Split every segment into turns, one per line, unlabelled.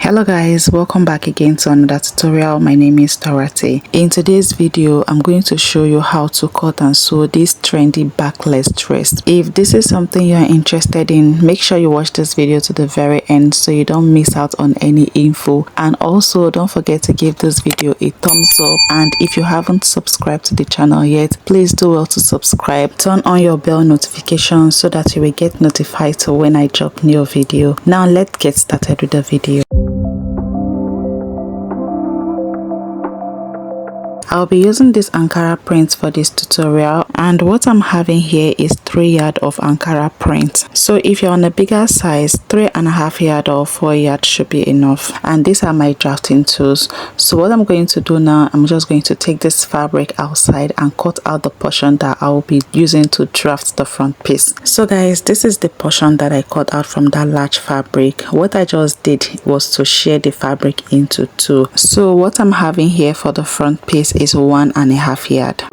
Hello guys, welcome back again to another tutorial. My name is Dorothy. In today's video, I'm going to show you how to cut and sew this trendy backless dress. If this is something you're interested in, make sure you watch this video to the very end so you don't miss out on any info. And also don't forget to give this video a thumbs up, and if you haven't subscribed to the channel yet, please do well to subscribe. Turn on your bell notifications so that you will get notified to when I drop new video. Now let's get started with the video. I'll be using this Ankara print for this tutorial, and what I'm having here is 3 yards of Ankara print. So if you're on a bigger size, 3.5 yards or 4 yards should be enough. And these are my drafting tools. So what I'm going to do now, I'm just going to take this fabric outside and cut out the portion that I will be using to draft the front piece. So guys, this is the portion that I cut out from that large fabric. What I just did was to shear the fabric into two. So what I'm having here for the front piece is 1.5 yards.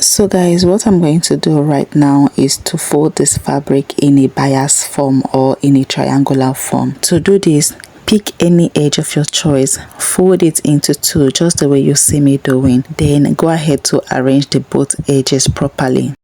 So guys, what I'm going to do right now is to fold this fabric in a bias form or in a triangular form. To do this, pick any edge of your choice, fold it into two just the way you see me doing, then go ahead to arrange the both edges properly.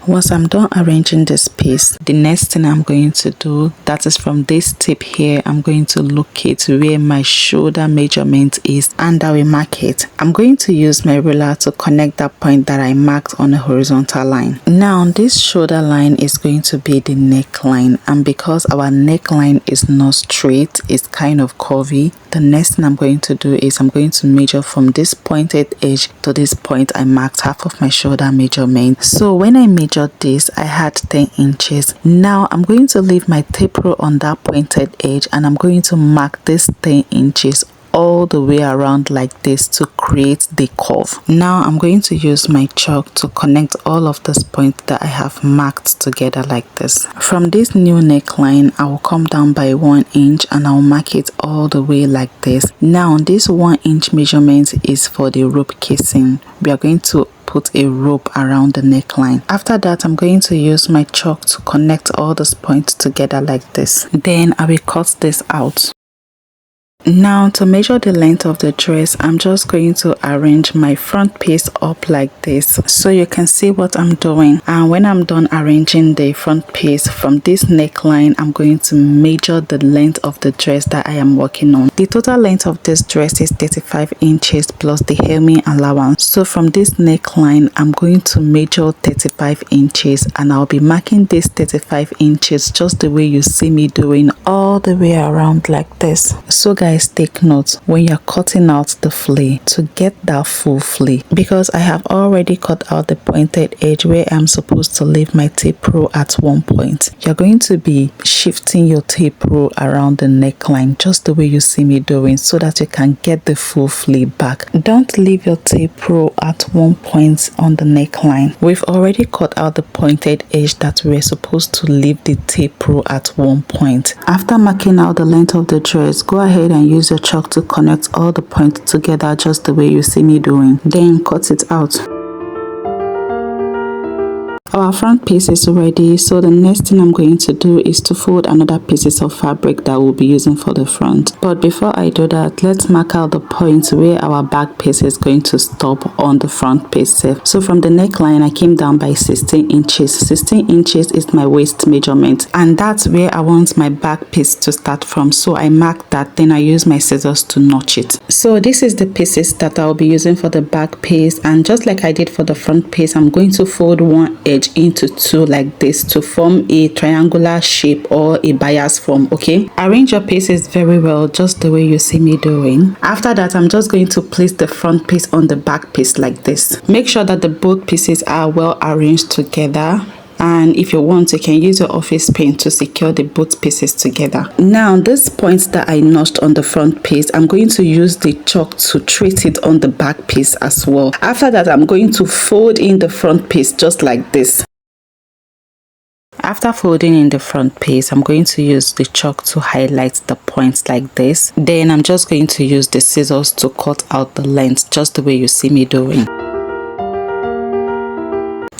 Once I'm done arranging this piece, the next thing I'm going to do, that is from this tip here, I'm going to locate where my shoulder measurement is and I will mark it. I'm going to use my ruler to connect that point that I marked on a horizontal line. Now this shoulder line is going to be the neckline, and because our neckline is not straight, it's kind of curvy, the next thing I'm going to do is I'm going to measure from this pointed edge to this point. I marked half of my shoulder measurement. So when I measured this, I had 10 inches. Now I'm going to leave my tape rule on that pointed edge and I'm going to mark this 10 inches all the way around like this to create the curve. Now I'm going to use my chalk to connect all of these points that I have marked together like this. From this new neckline, I will come down by 1 inch and I'll mark it all the way like this. Now this 1 inch measurement is for the rope casing. We are going to put a rope around the neckline. After that, I'm going to use my chalk to connect all these points together like this. Then I will cut this out. Now to measure the length of the dress, I'm just going to arrange my front piece up like this so you can see what I'm doing. And when I'm done arranging the front piece from this neckline, I'm going to measure the length of the dress that I am working on. The total length of this dress is 35 inches plus the hemming allowance. So from this neckline, I'm going to measure 35 inches and I'll be marking this 35 inches just the way you see me doing all the way around like this. So guys, take note when you're cutting out the flea to get that full flea, because I have already cut out the pointed edge where I'm supposed to leave my tape rule at one point. You're going to be shifting your tape rule around the neckline just the way you see me doing so that you can get the full flea back. Don't leave your tape rule at one point on the neckline. We've already cut out the pointed edge that we're supposed to leave the tape rule at one point. After marking out the length of the dress, go ahead and use your chalk to connect all the points together just the way you see me doing. Then cut it out. Our front piece is ready, so the next thing I'm going to do is to fold another pieces of fabric that we'll be using for the front. But before I do that, let's mark out the point where our back piece is going to stop on the front piece. So from the neckline, I came down by 16 inches. 16 inches is my waist measurement, and that's where I want my back piece to start from. So I marked that, then I use my scissors to notch it. So this is the pieces that I'll be using for the back piece, and just like I did for the front piece, I'm going to fold one edge into two like this to form a triangular shape or a bias form. Okay, arrange your pieces very well just the way you see me doing. After that, I'm just going to place the front piece on the back piece like this. Make sure that the both pieces are well arranged together, and if you want, you can use your office pen to secure the both pieces together. Now this points that I notched on the front piece, I'm going to use the chalk to trace it on the back piece as well. After that, I'm going to fold in the front piece just like this. After folding in the front piece, I'm going to use the chalk to highlight the points like this. Then I'm just going to use the scissors to cut out the length just the way you see me doing.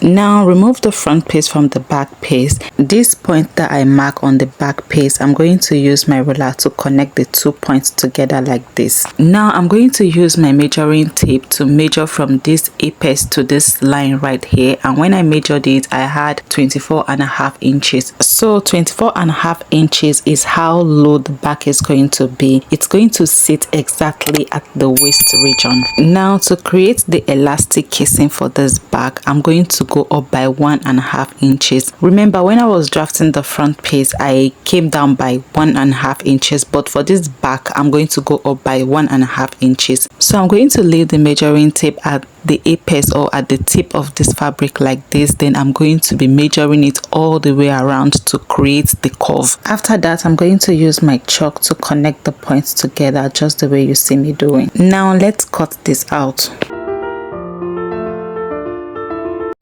Now remove the front piece from the back piece. This point that I mark on the back piece, I'm going to use my ruler to connect the 2 points together like this. Now I'm going to use my measuring tape to measure from this apex to this line right here, and when I measured it I had 24.5 inches. So 24.5 inches is how low the back is going to be. It's going to sit exactly at the waist region. Now to create the elastic casing for this back, I'm going to go up by 1.5 inches. Remember, when I was drafting the front piece I came down by 1.5 inches, but for this back I'm going to go up by 1.5 inches. So I'm going to lay the measuring tape at the apex or at the tip of this fabric like this. Then I'm going to be measuring it all the way around to create the curve. After that, I'm going to use my chalk to connect the points together just the way you see me doing. Now let's cut this out.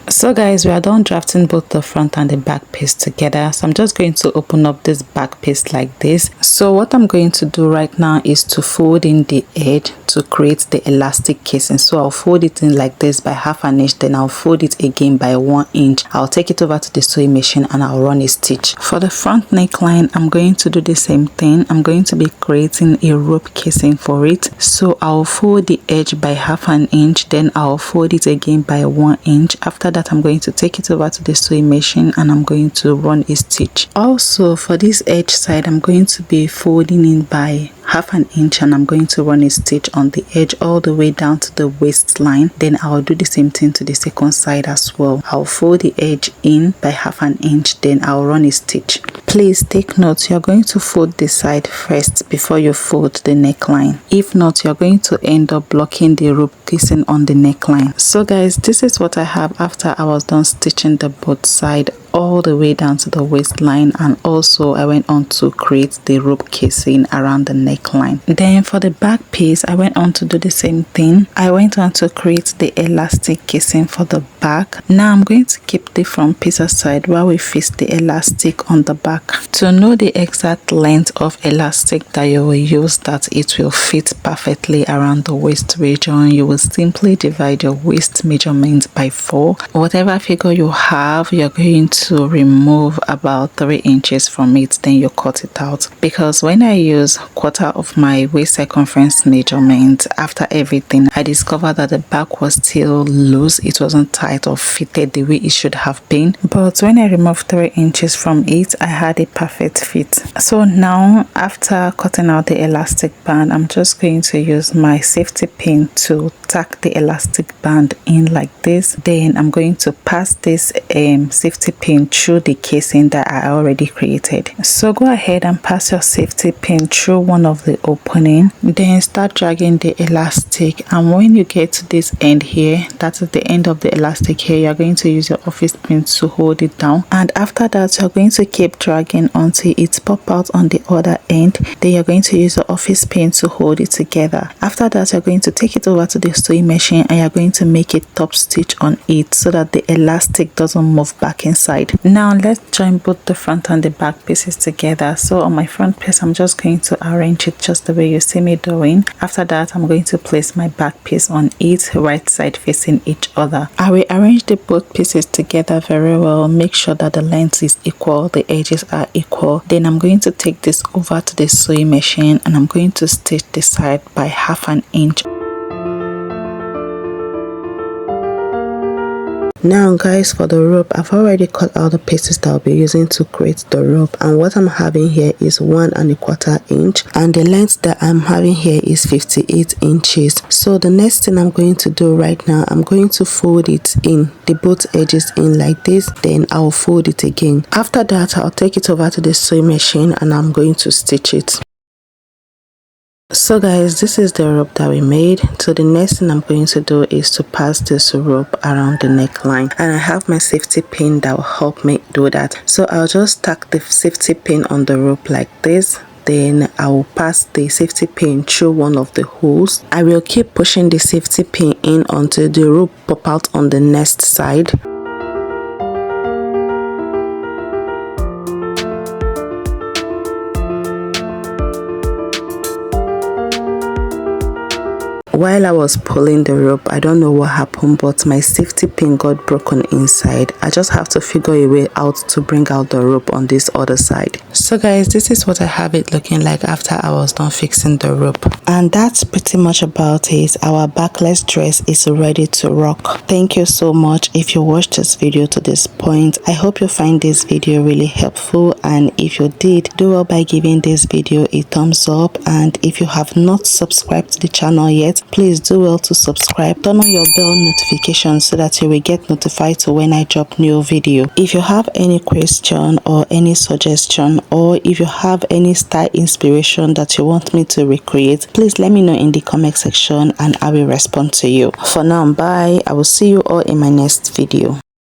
So guys, we are done drafting both the front and the back piece together. So I'm just going to open up this back piece like this. So what I'm going to do right now is to fold in the edge to create the elastic casing. So I'll fold it in like this by 1/2 inch, then I'll fold it again by 1 inch. I'll take it over to the sewing machine and I'll run a stitch. For the front neckline, I'm going to do the same thing. I'm going to be creating a rope casing for it. So I'll fold the edge by 1/2 inch, then I'll fold it again by 1 inch. After that, I'm going to take it over to the sewing machine and I'm going to run a stitch. Also for this edge side, I'm going to be folding in by 1/2 inch and I'm going to run a stitch on the edge all the way down to the waistline. Then I'll do the same thing to the second side as well. I'll fold the edge in by 1/2 inch, then I'll run a stitch. Please take note, you're going to fold the side first before you fold the neckline. If not, you're going to end up blocking the rope casing on the neckline. So guys, this is what I have after I was done stitching the both side all the way down to the waistline, and also I went on to create the rope casing around the neckline. Then for the back piece, I went on to do the same thing. I went on to create the elastic casing for the back. Now I'm going to keep the front piece aside while we fix the elastic on the back. To know the exact length of elastic that you will use that it will fit perfectly around the waist region, you will simply divide your waist measurement by 4. Whatever figure you have, you're going to remove about 3 inches from it, then you cut it out. Because when I use 1/4 of my waist circumference measurement, after everything I discovered that the back was still loose. It wasn't tight or fitted the way it should have been, but when I removed 3 inches from it, I had a perfect fit. So now after cutting out the elastic band, I'm just going to use my safety pin to tack the elastic band in like this. Then I'm going to pass this safety pin through the casing that I already created. So go ahead and pass your safety pin through one of the opening, then start dragging the elastic, and when you get to this end here, that is the end of the elastic here, you're going to use your office pin to hold it down, and after that you're going to keep dragging until it pop out on the other end. Then you're going to use your office pin to hold it together. After that, you're going to take it over to the sewing machine and you're going to make a top stitch on it so that the elastic doesn't move back inside. Now let's join both the front and the back pieces together. So on my front piece, I'm just going to arrange it just the way you see me doing. After that, I'm going to place my back piece on it, right side facing each other. I will arrange the both pieces together very well. Make sure that the length is equal, the edges are equal. Then I'm going to take this over to the sewing machine and I'm going to stitch the side by 1/2 inch. Now guys, for the rope, I've already cut out the pieces that I'll be using to create the rope, and what I'm having here is 1¼ inch, and the length that I'm having here is 58 inches. So the next thing I'm going to do right now, I'm going to fold it in, the both edges in like this, then I'll fold it again. After that, I'll take it over to the sewing machine and I'm going to stitch it. So guys, this is the rope that we made. So the next thing I'm going to do is to pass this rope around the neckline, and I have my safety pin that will help me do that. So I'll just tack the safety pin on the rope like this. Then I will pass the safety pin through one of the holes. I will keep pushing the safety pin in until the rope pop out on the next side. while I was pulling the rope, I don't know what happened, but my safety pin got broken inside. I just have to figure a way out to bring out the rope on this other side. So guys, this is what I have it looking like after I was done fixing the rope. And that's pretty much about it. Our backless dress is ready to rock. Thank you so much if you watched this video to this point. I hope you find this video really helpful, and if you did, do well by giving this video a thumbs up, and if you have not subscribed to the channel yet, please do well to subscribe. Turn on your bell notification so that you will get notified to when I drop new video. If you have any question or any suggestion, or if you have any style inspiration that you want me to recreate, please let me know in the comment section and I will respond to you. For now, bye. I will see you all in my next video.